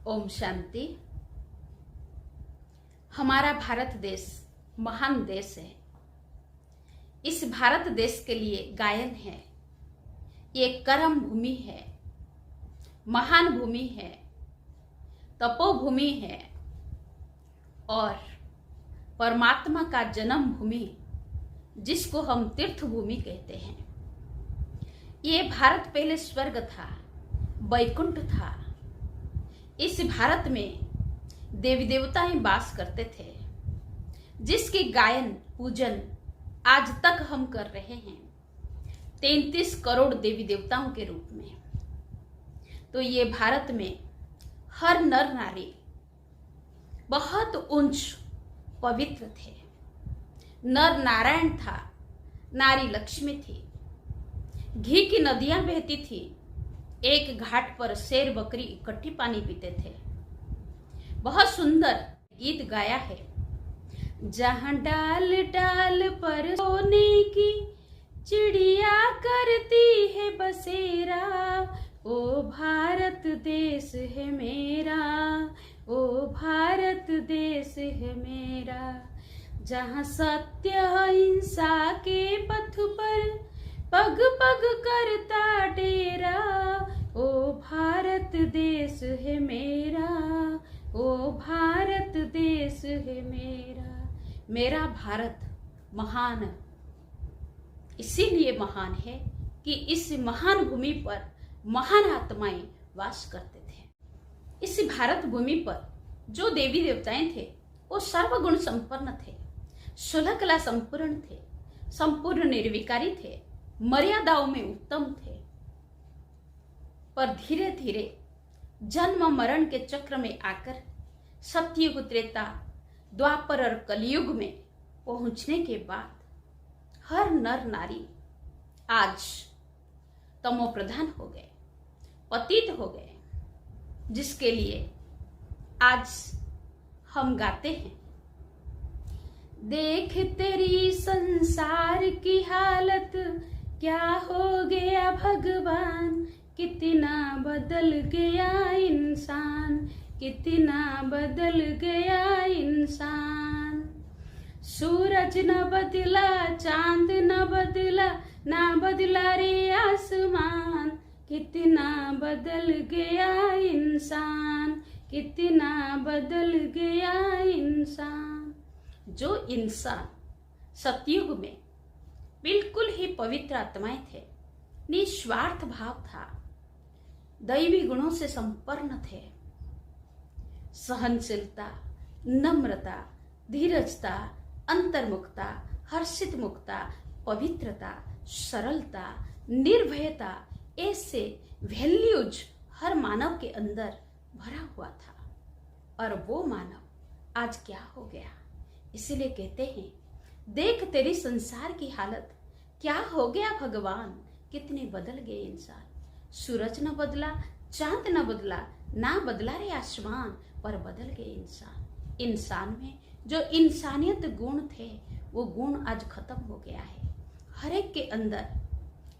ओम शांति। हमारा भारत देश महान देश है। इस भारत देश के लिए गायन है। ये कर्म भूमि है, महान भूमि है, तपोभूमि है और परमात्मा का जन्म भूमि, जिसको हम तीर्थ भूमि कहते हैं। ये भारत पहले स्वर्ग था, वैकुंठ था। इस भारत में देवी देवताएं वास करते थे, जिसके गायन पूजन आज तक हम कर रहे हैं 33 करोड़ देवी देवताओं के रूप में। तो ये भारत में हर नर नारी बहुत उच्च पवित्र थे। नर नारायण था, नारी लक्ष्मी थी। घी की नदियां बहती थी। एक घाट पर शेर बकरी इकट्ठी पानी पीते थे। बहुत सुंदर गीत गाया है। जहां डाल डाल पर सोने की चिड़िया करती है बसेरा, ओ भारत देश है मेरा, ओ भारत देश है मेरा। जहां सत्य अहिंसा के पथ पर पग पग करता डेरा, ओ भारत देश है मेरा, ओ भारत देश है मेरा। मेरा भारत महान इसीलिए महान है कि इस महान भूमि पर महान आत्माएं वास करते थे। इस भारत भूमि पर जो देवी देवताएं थे वो सर्वगुण संपन्न थे, 16 कला संपूर्ण थे, संपूर्ण निर्विकारी थे, मर्यादाओं में उत्तम थे। पर धीरे धीरे जन्म मरण के चक्र में आकर सतयुग, त्रेता, द्वापर और कलयुग में पहुंचने के बाद हर नर नारी आज तमो प्रधान हो गए, पतित हो गए, जिसके लिए आज हम गाते हैं। देख तेरी संसार की हालत, क्या हो गया भगवान, कितना बदल गया इंसान, कितना बदल गया इंसान। सूरज न बदला, चांद न बदला, ना बदला रे आसमान, कितना बदल गया इंसान, कितना बदल गया इंसान। जो इंसान सतयुग में बिल्कुल ही पवित्र आत्माएं थे, निस्वार्थ भाव था, दैवी गुणों से संपन्न थे, सहनशीलता, नम्रता, धीरजता, अंतर्मुखता, हर्षित मुक्ता, पवित्रता, सरलता, निर्भयता, ऐसे वैल्यूज हर मानव के अंदर भरा हुआ था। और वो मानव आज क्या हो गया, इसीलिए कहते हैं देख तेरी संसार की हालत, क्या हो गया भगवान, कितने बदल गए इंसान। सूरज न बदला, चांद न बदला, ना बदला रे आसमान, पर बदल गए इंसान। इंसान में जो इंसानियत गुण थे वो गुण आज खत्म हो गया है। हर एक के अंदर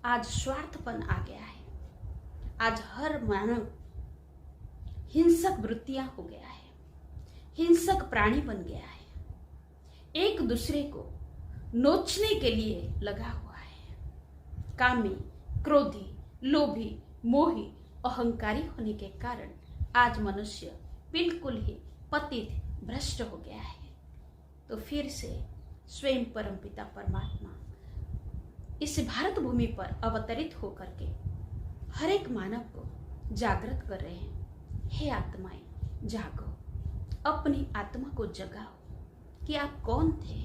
आज स्वार्थपन आ गया है। आज हर मानव हिंसक वृत्तियां हो गया है, हिंसक प्राणी बन गया है, एक दूसरे को नोचने के लिए लगा हुआ है। कामी, क्रोधी, लोभी, मोही, अहंकारी होने के कारण आज मनुष्य बिल्कुल ही पतित, भ्रष्ट हो गया है। तो फिर से स्वयं परमपिता परमात्मा इस भारत भूमि पर अवतरित होकर के हर एक मानव को जागृत कर रहे हैं। हे आत्माएं, जागो, अपनी आत्मा को जगाओ कि आप कौन थे,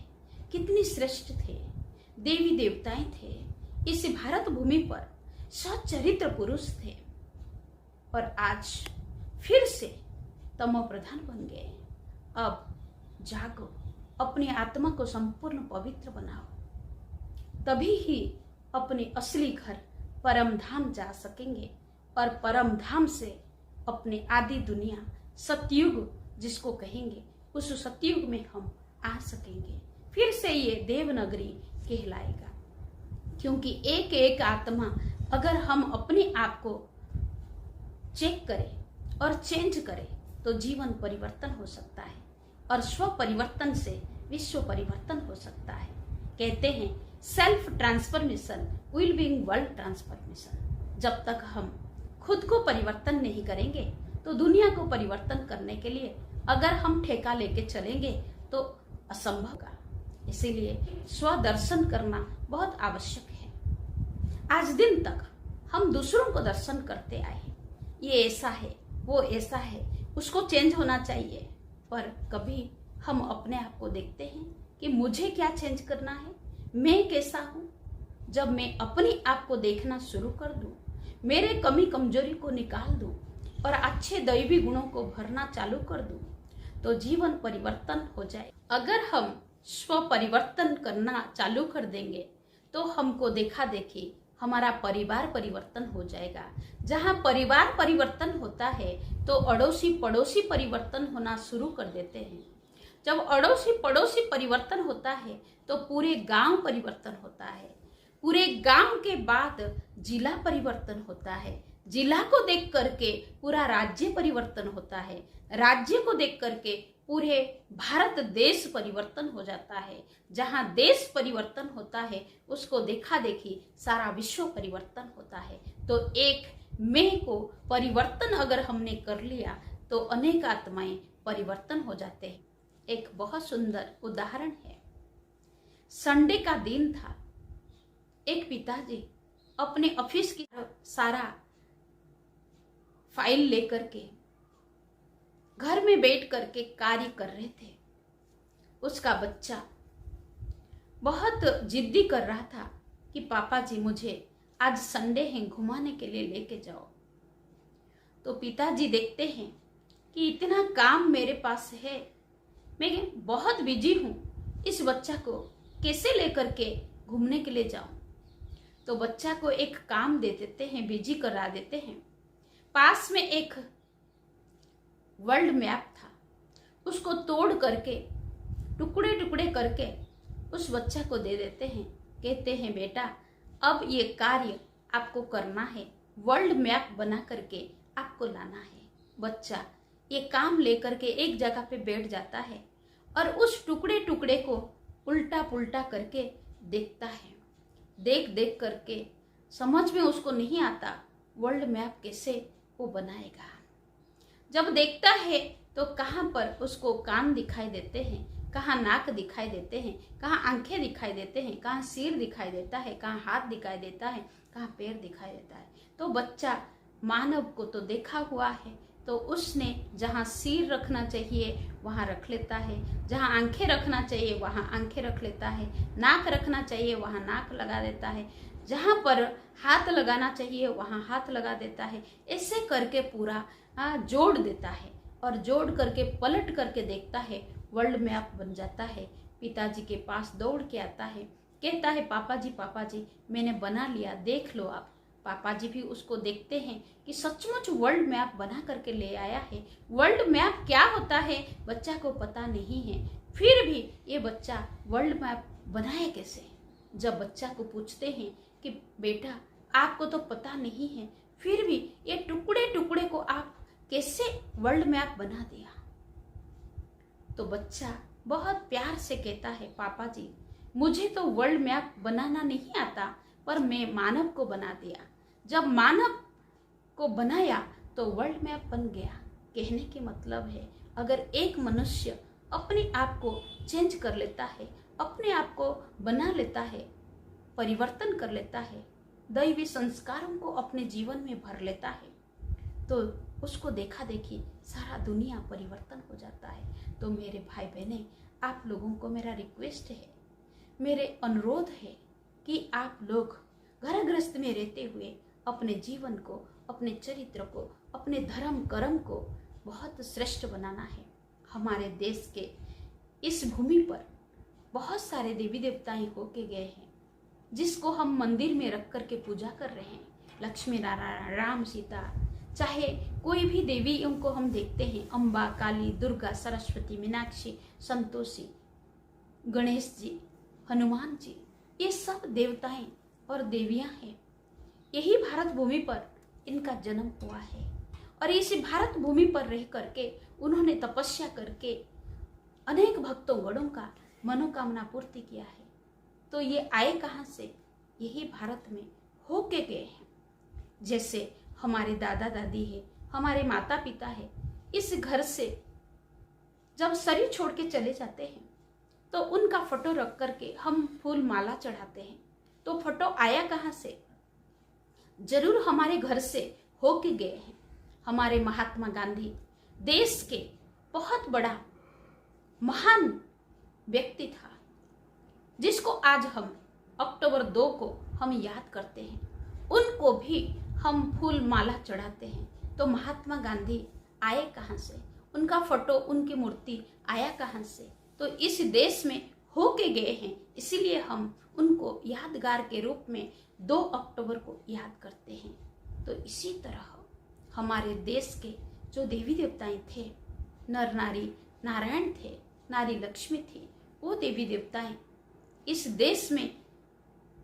कितनी श्रेष्ठ थे, देवी देवताएं थे, इस भारत भूमि पर सच्चरित्र पुरुष थे, और आज फिर से तमो प्रधान बन गए। अब जागो, अपनी आत्मा को संपूर्ण पवित्र बनाओ, तभी ही अपने असली घर परम धाम जा सकेंगे, और परम धाम से अपने आदि दुनिया सतयुग जिसको कहेंगे, उस सतयुग में हम आ सकेंगे। फिर से ये देवनगरी कहलाएगा, क्योंकि एक एक आत्मा अगर हम अपने आप को चेक करें और चेंज करें तो जीवन परिवर्तन हो सकता है और स्व परिवर्तन से विश्व परिवर्तन हो सकता है। कहते हैं self transformation will bring world transformation. जब तक हम खुद को परिवर्तन नहीं करेंगे तो दुनिया को परिवर्तन करने के लिए अगर हम ठेका लेके चलेंगे तो असंभव होगा। इसीलिए स्वदर्शन करना बहुत आवश्यक है। आज दिन तक हम दूसरों को दर्शन करते आए हैं, ये ऐसा है, वो ऐसा है, उसको चेंज होना चाहिए, पर कभी हम अपने आप को देखते हैं कि मुझे क्या चेंज करना है, मैं कैसा हूं। जब मैं अपने आप को देखना शुरू कर दूं, मेरे कमी कमजोरी को निकाल दूं और अच्छे दैवी गुणों को भरना चालू कर दूं, तो जीवन परिवर्तन हो जाए। अगर हम स्व परिवर्तन करना चालू कर देंगे तो हमको देखा देखी हमारा परिवार परिवर्तन हो जाएगा। जहां परिवार परिवर्तन होता है तो अड़ोसी पड़ोसी परिवर्तन होना शुरू कर देते हैं। जब अड़ोसी पड़ोसी परिवर्तन होता है तो पूरे गांव परिवर्तन होता है। पूरे गांव के बाद जिला परिवर्तन होता है। जिला को देख करके पूरा राज्य परिवर्तन होता है। राज्य को देख करके पूरे भारत देश परिवर्तन हो जाता है। जहां देश परिवर्तन होता है उसको देखा देखी सारा विश्व परिवर्तन होता है। तो एक मैं को परिवर्तन अगर हमने कर लिया तो अनेक आत्माएं परिवर्तन हो जाते हैं। एक बहुत सुंदर उदाहरण है। संडे का दिन था। एक पिताजी अपने ऑफिस की सारा फाइल लेकर के घर में बैठ करके कार्य कर रहे थे। उसका बच्चा बहुत जिद्दी कर रहा था कि पापा जी मुझे आज संडे है, घुमाने के लिए लेके जाओ। तो पिताजी देखते हैं कि इतना काम मेरे पास है, मैं बहुत बिजी हूं, इस बच्चा को कैसे लेकर के घूमने के लिए जाऊं। तो बच्चा को एक काम दे देते हैं, बिजी करा देते हैं। पास में एक वर्ल्ड मैप था, उसको तोड़ करके टुकड़े टुकड़े करके उस बच्चा को दे देते हैं। कहते हैं बेटा अब ये कार्य आपको करना है, वर्ल्ड मैप बना करके आपको लाना है। बच्चा ये काम लेकर के एक जगह पे बैठ जाता है और उस टुकड़े टुकड़े को उल्टा पुल्टा करके देखता है। देख देख करके समझ में उसको नहीं आता वर्ल्ड मैप कैसे वो बनाएगा। जब देखता है तो कहाँ पर उसको कान दिखाई देते हैं, कहाँ नाक दिखाई देते हैं, कहाँ आंखें दिखाई देते हैं, कहाँ सिर दिखाई देता है, कहाँ हाथ दिखाई देता है, कहाँ पैर दिखाई देता है। तो बच्चा मानव को तो देखा हुआ है, तो उसने जहाँ सिर रखना चाहिए वहाँ रख लेता है, जहाँ आंखें रखना चाहिए वहाँ आंखें रख लेता है, नाक रखना चाहिए वहाँ नाक लगा देता है, जहाँ पर हाथ लगाना चाहिए वहाँ हाथ लगा देता है। ऐसे करके पूरा जोड़ देता है और जोड़ करके पलट करके देखता है, वर्ल्ड मैप बन जाता है। पिताजी के पास दौड़ के आता है, कहता है पापा जी मैंने बना लिया, देख लो आप। पापा जी भी उसको देखते हैं कि सचमुच वर्ल्ड मैप बना करके ले आया है। वर्ल्ड मैप क्या होता है बच्चा को पता नहीं है, फिर भी ये बच्चा वर्ल्ड मैप बनाए कैसे। जब बच्चा को पूछते हैं कि बेटा आपको तो पता नहीं है, फिर भी ये टुकड़े टुकड़े को आप कैसे वर्ल्ड मैप बना दिया। तो बच्चा बहुत प्यार से कहता है पापा जी मुझे तो वर्ल्ड मैप बनाना नहीं आता, पर मैं मानव को बना दिया। जब मानव को बनाया तो वर्ल्ड मैप बन गया। कहने के मतलब है अगर एक मनुष्य अपने आप को चेंज कर लेता है, अपने आप को बना लेता है, परिवर्तन कर लेता है, दैवी संस्कारों को अपने जीवन में भर लेता है, तो उसको देखा देखी सारा दुनिया परिवर्तन हो जाता है। तो मेरे भाई बहने आप लोगों को मेरा रिक्वेस्ट है, मेरे अनुरोध है कि आप लोग घर गृहस्थ में रहते हुए अपने जीवन को, अपने चरित्र को, अपने धर्म कर्म को बहुत श्रेष्ठ बनाना है। हमारे देश के इस भूमि पर बहुत सारे देवी देवताएं होके गए हैं जिसको हम मंदिर में रख करके पूजा कर रहे हैं। लक्ष्मी नारायण, राम सीता, चाहे कोई भी देवी उनको हम देखते हैं, अम्बा, काली, दुर्गा, सरस्वती, मीनाक्षी, संतोषी, गणेश जी, हनुमान जी, ये सब देवताएं और देवियां हैं। यही भारत भूमि पर इनका जन्म हुआ है और इसी भारत भूमि पर रह करके उन्होंने तपस्या करके अनेक भक्तों गणों का मनोकामना पूर्ति किया है। तो ये आए कहाँ से? यही भारत में होके गए हैं। जैसे हमारे दादा दादी है, हमारे माता पिता है, इस घर से जब शरीर छोड़ के चले जाते हैं तो उनका फोटो रख करके हम फूल माला चढ़ाते हैं। तो फोटो आया कहाँ से? जरूर हमारे घर से होके गए हैं। हमारे महात्मा गांधी देश के बहुत बड़ा महान व्यक्ति था, जिसको आज हम अक्टूबर 2 को हम याद करते हैं। उनको भी हम फूल माला चढ़ाते हैं। तो महात्मा गांधी आए कहाँ से? उनका फोटो, उनकी मूर्ति आया कहाँ से? तो इस देश में होके गए हैं, इसीलिए हम उनको यादगार के रूप में 2 अक्टूबर को याद करते हैं। तो इसी तरह हमारे देश के जो देवी देवताएं थे, नर नारी नारायण थे, नारी लक्ष्मी थी, वो देवी देवताएं इस देश में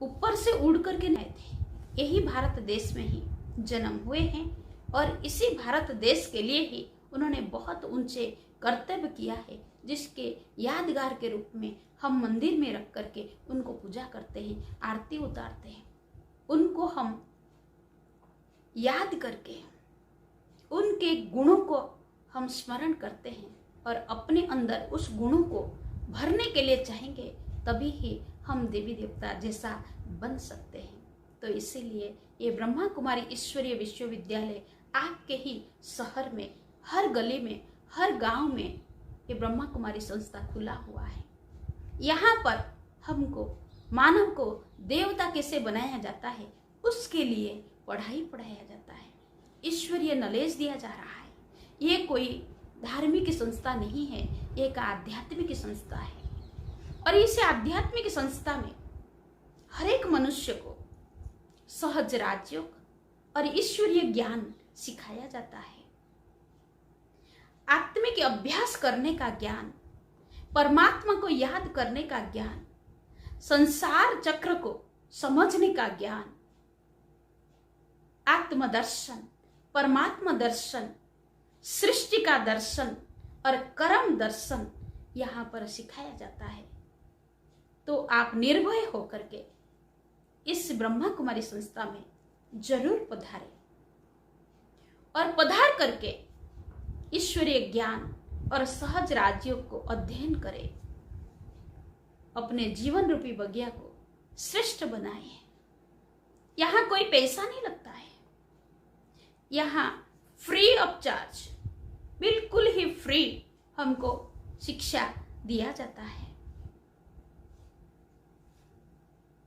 ऊपर से उड़ करके आए थे। यही भारत देश में ही जन्म हुए हैं और इसी भारत देश के लिए ही उन्होंने बहुत ऊंचे कर्तव्य किया है, जिसके यादगार के रूप में हम मंदिर में रख करके उनको पूजा करते हैं, आरती उतारते हैं। उनको हम याद करके उनके गुणों को हम स्मरण करते हैं और अपने अंदर उस गुणों को भरने के लिए चाहेंगे, तभी ही हम देवी देवता जैसा बन सकते हैं। तो इसीलिए ये ब्रह्मा कुमारी ईश्वरीय विश्वविद्यालय आपके ही शहर में, हर गली में, हर गांव में ये ब्रह्मा कुमारी संस्था खुला हुआ है। यहाँ पर हमको मानव को देवता कैसे बनाया जाता है, उसके लिए पढ़ाई पढ़ाया जाता है, ईश्वरीय नॉलेज दिया जा रहा है। ये कोई धार्मिक संस्था नहीं है, ये एक आध्यात्मिक संस्था है। और इस आध्यात्मिक संस्था में हर एक मनुष्य को सहज राजयोग और ईश्वरीय ज्ञान सिखाया जाता है। आत्मिक अभ्यास करने का ज्ञान, परमात्मा को याद करने का ज्ञान, संसार चक्र को समझने का ज्ञान, आत्मदर्शन, परमात्मा दर्शन, सृष्टि का दर्शन और कर्म दर्शन यहाँ पर सिखाया जाता है। तो आप निर्भय होकर के इस ब्रह्मा कुमारी संस्था में जरूर पधारें और पधार करके ईश्वरीय ज्ञान और सहज राजयोग को अध्ययन करें। अपने जीवन रूपी बगिया को श्रेष्ठ बनाएं। यहाँ कोई पैसा नहीं लगता है, यहाँ फ्री ऑफ चार्ज, बिल्कुल ही फ्री हमको शिक्षा दिया जाता है।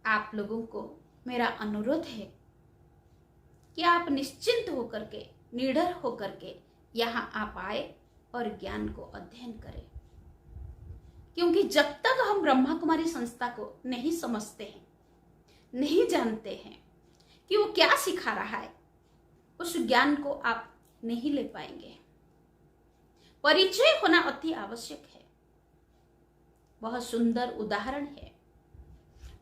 आप लोगों को मेरा अनुरोध है कि आप निश्चिंत होकर के, निडर होकर के यहाँ आप आए और ज्ञान को अध्ययन करें। क्योंकि जब तक हम ब्रह्मा कुमारी संस्था को नहीं समझते हैं, नहीं जानते हैं कि वो क्या सिखा रहा है, उस ज्ञान को आप नहीं ले पाएंगे। परिचय होना अति आवश्यक है। बहुत सुंदर उदाहरण है।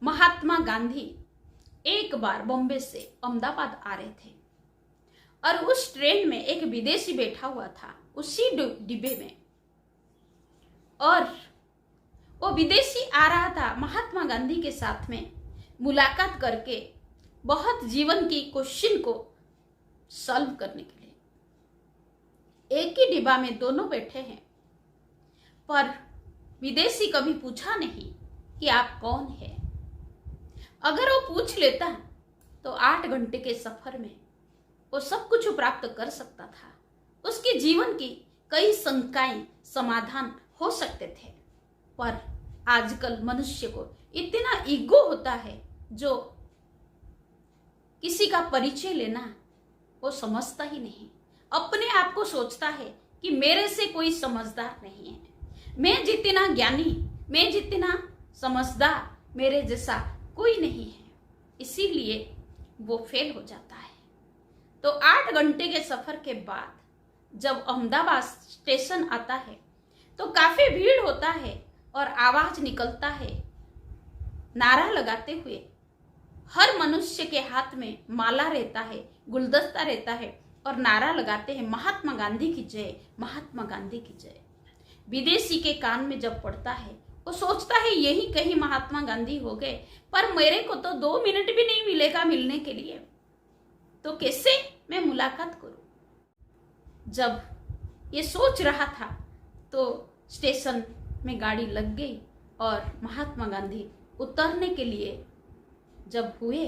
महात्मा गांधी एक बार बॉम्बे से अहमदाबाद आ रहे थे और उस ट्रेन में एक विदेशी बैठा हुआ था उसी डिब्बे में, और वो विदेशी आ रहा था महात्मा गांधी के साथ में मुलाकात करके बहुत जीवन की क्वेश्चन को सॉल्व करने के लिए। एक ही डिब्बा में दोनों बैठे हैं, पर विदेशी कभी पूछा नहीं कि आप कौन हैं। अगर वो पूछ लेता तो 8 घंटे के सफर में वो सब कुछ प्राप्त कर सकता था। उसके जीवन की कई शंकाएं समाधान हो सकते थे। पर आजकल मनुष्य को इतना ईगो होता है, जो किसी का परिचय लेना वो समझता ही नहीं। अपने आप को सोचता है कि मेरे से कोई समझदार नहीं है, मैं जितना ज्ञानी, मैं जितना समझदार, मेरे जैसा कोई नहीं है। इसीलिए वो फेल हो जाता है। तो 8 घंटे के सफर के बाद जब अहमदाबाद स्टेशन आता है तो काफी भीड़ होता है और आवाज निकलता है, नारा लगाते हुए। हर मनुष्य के हाथ में माला रहता है, गुलदस्ता रहता है, और नारा लगाते हैं महात्मा गांधी की जय, महात्मा गांधी की जय। विदेशी के कान में जब पड़ता है वो सोचता है यही कहीं महात्मा गांधी हो गए, पर मेरे को तो 2 मिनट भी नहीं मिलेगा मिलने के लिए, तो कैसे मैं मुलाकात करूं। जब ये सोच रहा था तो स्टेशन में गाड़ी लग गई और महात्मा गांधी उतरने के लिए जब हुए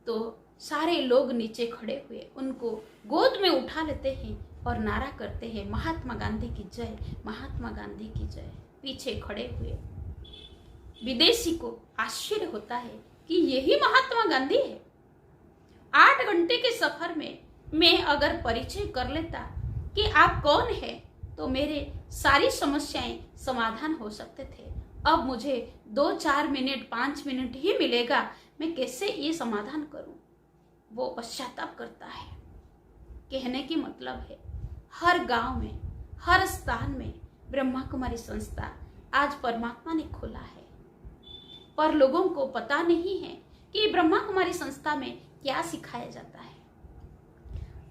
तो सारे लोग नीचे खड़े हुए उनको गोद में उठा लेते हैं और नारा करते हैं महात्मा गांधी की जय, महात्मा गांधी की जय। पीछे खड़े हुए विदेशी को आश्चर्य होता है कि यही महात्मा गांधी है। 8 घंटे के सफर में मैं अगर परिचय कर लेता कि आप कौन है तो मेरे सारी समस्याएं समाधान हो सकते थे। अब मुझे 2-4 मिनट 5 मिनट ही मिलेगा, मैं कैसे ये समाधान करूं। वो पश्चाताप करता है। कहने की मतलब है हर गांव में, हर स्थान में ब्रह्मा कुमारी संस्था आज परमात्मा ने खोला है, पर लोगों को पता नहीं है कि ब्रह्मा कुमारी संस्था में क्या सिखाया जाता है।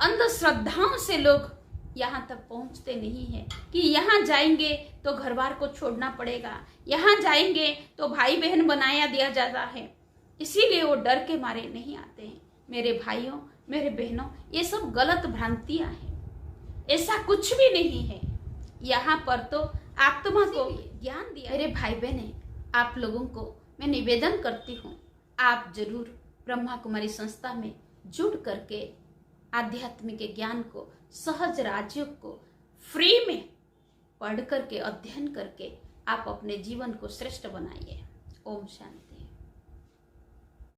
अंधश्रद्धाओं से लोग यहाँ तक पहुँचते नहीं है कि यहाँ जाएंगे तो घर बार को छोड़ना पड़ेगा, यहाँ जाएंगे तो भाई बहन बनाया दिया जाता है, इसीलिए वो डर के मारे नहीं आते हैं। मेरे भाइयों, मेरे बहनों, ये सब गलत भ्रांतियां हैं, ऐसा कुछ भी नहीं है। यहाँ पर तो आत्मा को ज्ञान दिया। मेरे भाई बहने, आप लोगों को मैं निवेदन करती हूँ, आप जरूर ब्रह्मा कुमारी संस्था में जुड़ करके आध्यात्मिक ज्ञान को, सहज राजयोग को फ्री में पढ़ करके, अध्ययन करके आप अपने जीवन को श्रेष्ठ बनाइए। ओम शांति।